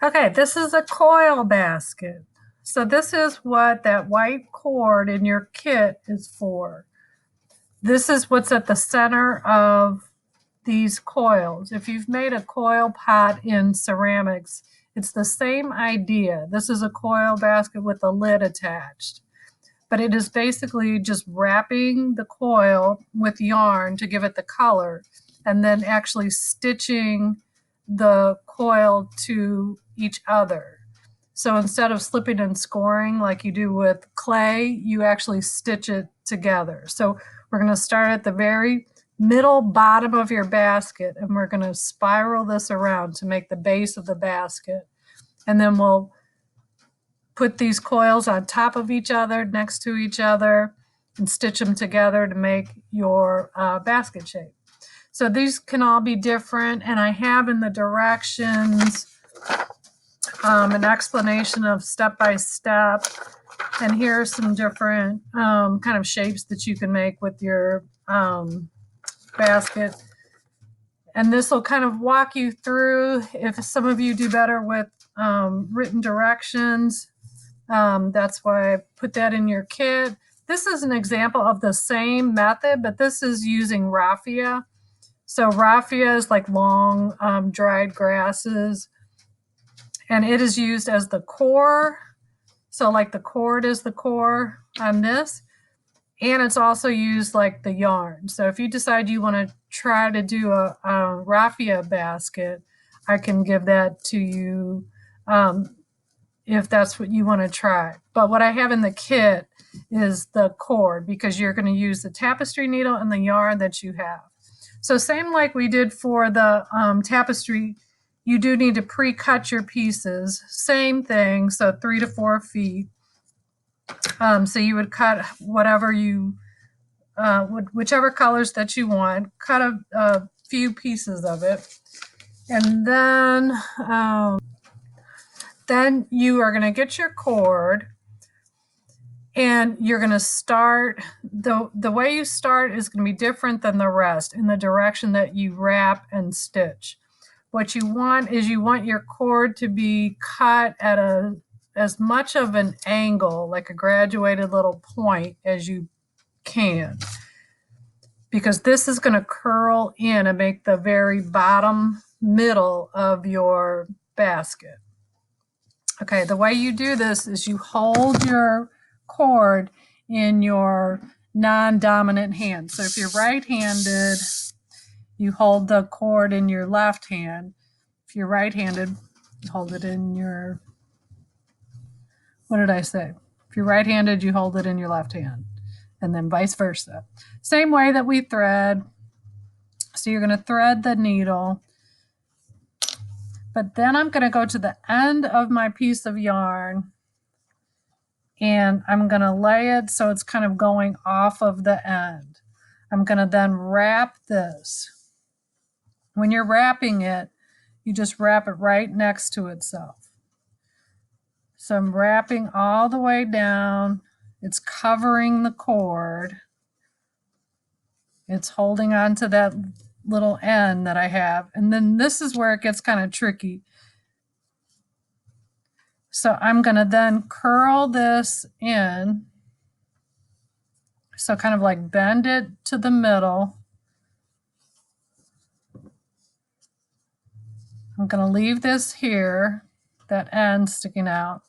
Okay, this is a coil basket. So this is what that white cord in your kit is for. This is what's at the center of these coils. If you've made a coil pot in ceramics, it's the same idea. This is a coil basket with a lid attached, but it is basically just wrapping the coil with yarn to give it the color and then actually stitching the coil to each other. So instead of slipping and scoring like you do with clay, you actually stitch it together. So we're going to start at the very middle bottom of your basket, and we're going to spiral this around to make the base of the basket. And then we'll put these coils on top of each other, next to each other, and stitch them together to make your basket shape. So these can all be different, and I have in the directions an explanation of step by step. And here are some different kind of shapes that you can make with your basket. And this will kind of walk you through. If some of you do better with written directions, that's why I put that in your kit. This is an example of the same method, but this is using raffia. So raffia is like long dried grasses, and it is used as the core. So like the cord is the core on this, and it's also used like the yarn. So if you decide you want to try to do a raffia basket, I can give that to you if that's what you want to try. But what I have in the kit is the cord, because you're going to use the tapestry needle and the yarn that you have. So same like we did for the tapestry, you do need to pre-cut your pieces. Same thing, so 3 to 4 feet. So you would cut whatever you, whichever colors that you want, cut a few pieces of it. And then you are going to get your cord, and you're going to start, the way you start is going to be different than the rest in the direction that you wrap and stitch. What you want is you want your cord to be cut at as much of an angle, like a graduated little point, as you can, because this is going to curl in and make the very bottom middle of your basket. Okay, the way you do this is you hold your cord in your non-dominant hand. So if you're right-handed, you hold the cord in your left hand. If you're right-handed, you hold it in your, what did I say? If you're right-handed, you hold it in your left hand, and then vice versa. Same way that we thread. So you're going to thread the needle, but then I'm going to go to the end of my piece of yarn, and I'm going to lay it so it's kind of going off of the end. I'm going to then wrap this. When you're wrapping it, you just wrap it right next to itself. So I'm wrapping all the way down. It's covering the cord. It's holding on to that little end that I have. And then this is where it gets kind of tricky. So I'm going to then curl this in. So kind of like bend it to the middle. I'm going to leave this here, that end sticking out.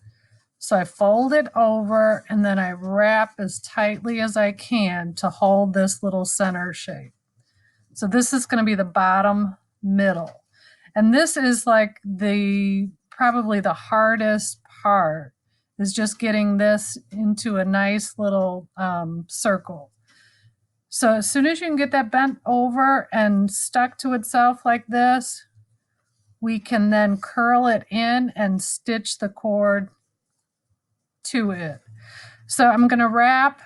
So I fold it over, and then I wrap as tightly as I can to hold this little center shape. So this is going to be the bottom middle. And this is like probably the hardest part, is just getting this into a nice little circle. So as soon as you can get that bent over and stuck to itself like this, we can then curl it in and stitch the cord to it. So I'm going to wrap.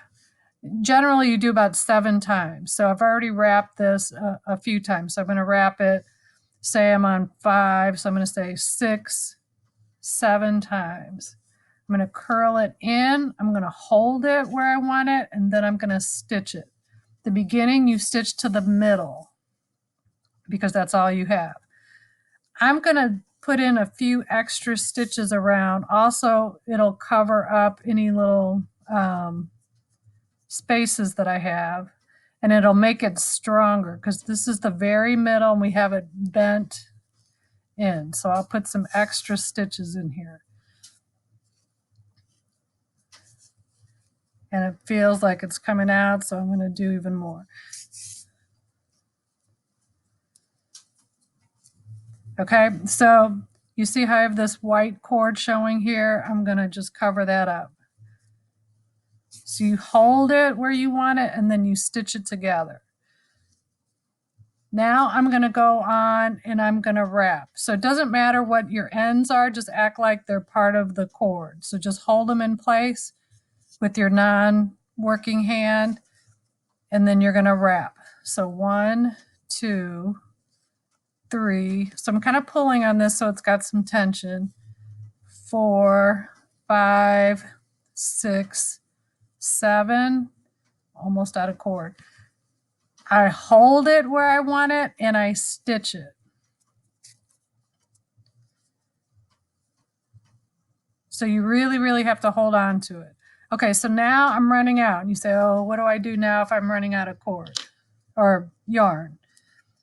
Generally, you do about 7 times. So I've already wrapped this a few times. So I'm going to wrap it, say I'm on 5, so I'm going to say 6, 7 times. I'm going to curl it in. I'm going to hold it where I want it, and then I'm going to stitch it. The beginning, you stitch to the middle, because that's all you have. I'm going to put in a few extra stitches around. Also, it'll cover up any little spaces that I have, and it'll make it stronger because this is the very middle and we have it bent in. So I'll put some extra stitches in here. And it feels like it's coming out, so I'm going to do even more. Okay, so you see how I have this white cord showing here? I'm going to just cover that up. So you hold it where you want it and then you stitch it together. Now I'm going to go on and I'm going to wrap. So it doesn't matter what your ends are, just act like they're part of the cord. So just hold them in place with your non-working hand and then you're going to wrap. So 1, 2, 3. So I'm kind of pulling on this so it's got some tension. 4, 5, 6, 7. Almost out of cord. I hold it where I want it and I stitch it. So you really, really have to hold on to it. Okay, so now I'm running out. And you say, oh, what do I do now if I'm running out of cord or yarn?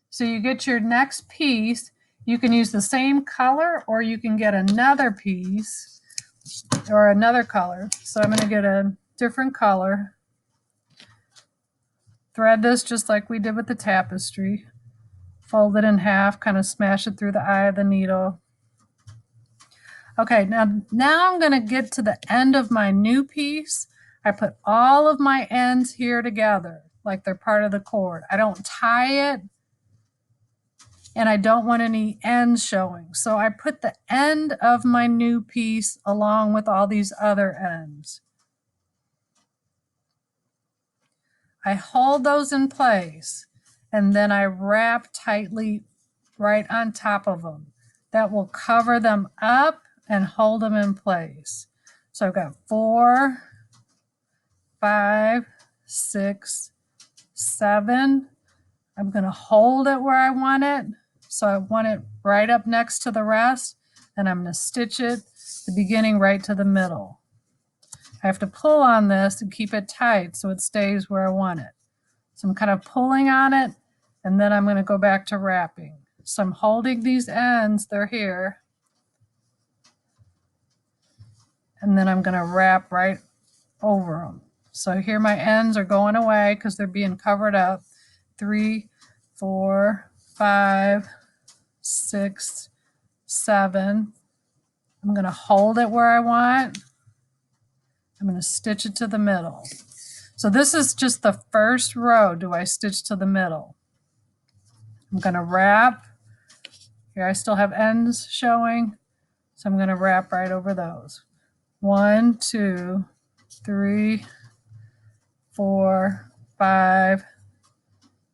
So you get your next piece. You can use the same color or you can get another piece or another color. So I'm going to get a different color. Thread this just like we did with the tapestry. Fold it in half, kind of smash it through the eye of the needle. Okay, now I'm going to get to the end of my new piece. I put all of my ends here together like they're part of the cord. I don't tie it and I don't want any ends showing. So I put the end of my new piece along with all these other ends. I hold those in place and then I wrap tightly right on top of them. That will cover them up and hold them in place. So I've got 4, 5, 6, 7. I'm going to hold it where I want it. So I want it right up next to the rest, and I'm going to stitch it the beginning right to the middle. I have to pull on this and keep it tight so it stays where I want it. So I'm kind of pulling on it, and then I'm going to go back to wrapping. So I'm holding these ends, they're here, and then I'm going to wrap right over them. So here my ends are going away because they're being covered up. 3, 4, 5, 6, 7. I'm going to hold it where I want. I'm going to stitch it to the middle. So this is just the first row. Do I stitch to the middle? I'm going to wrap. Here I still have ends showing, so I'm going to wrap right over those. 1, 2, 3, 4, 5,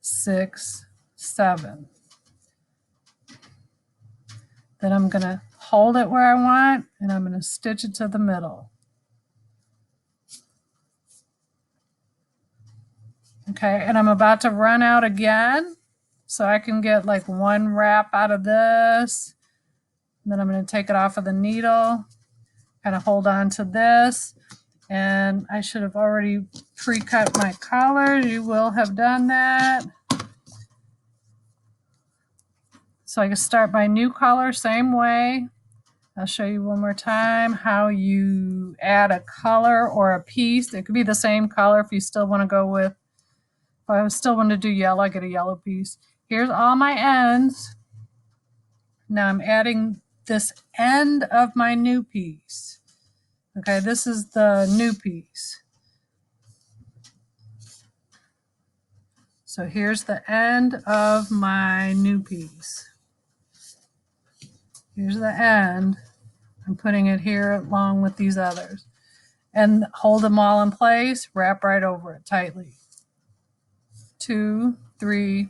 6, 7. Then I'm going to hold it where I want, and I'm going to stitch it to the middle. Okay, and I'm about to run out again, so I can get like one wrap out of this. And then I'm going to take it off of the needle, kind of hold on to this. And I should have already pre-cut my collar. You will have done that. So I can start my new collar same way. I'll show you one more time how you add a color or a piece. It could be the same color if you still want to go with, if I still want to do yellow, I get a yellow piece. Here's all my ends. Now I'm adding this end of my new piece. Okay, this is the new piece. So here's the end of my new piece. Here's the end. I'm putting it here along with these others. And hold them all in place, wrap right over it tightly. 2, 3,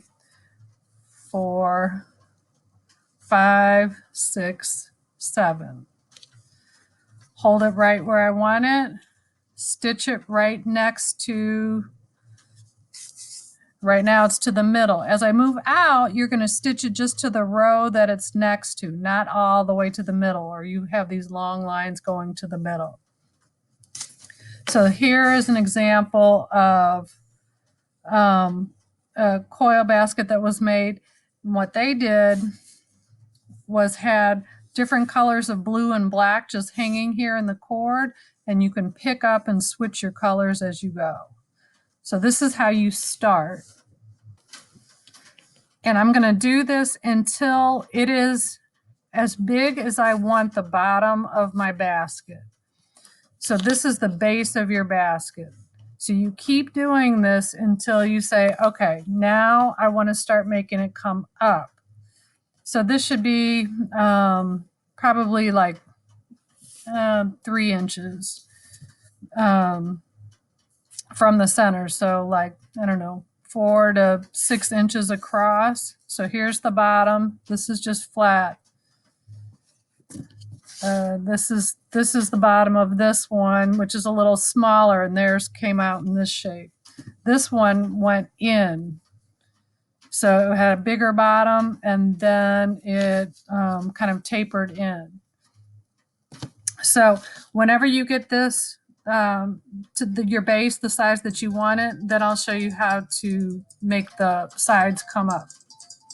4, 5, 6, 7. Hold it right where I want it. Stitch it right next to Right now it's to the middle. As I move out, you're going to stitch it just to the row that it's next to, not all the way to the middle, or you have these long lines going to the middle. So here is an example of a coil basket that was made. And what they did was had different colors of blue and black just hanging here in the cord, and you can pick up and switch your colors as you go. So this is how you start. And I'm going to do this until it is as big as I want the bottom of my basket. So this is the base of your basket. So you keep doing this until you say, okay, now I want to start making it come up. So this should be probably like 3 inches from the center. So like, I don't know, 4 to 6 inches across. So here's the bottom. This is just flat. This is the bottom of this one, which is a little smaller, and theirs came out in this shape. This one went in. So it had a bigger bottom, and then it kind of tapered in. So whenever you get this to your base, the size that you want it, then I'll show you how to make the sides come up.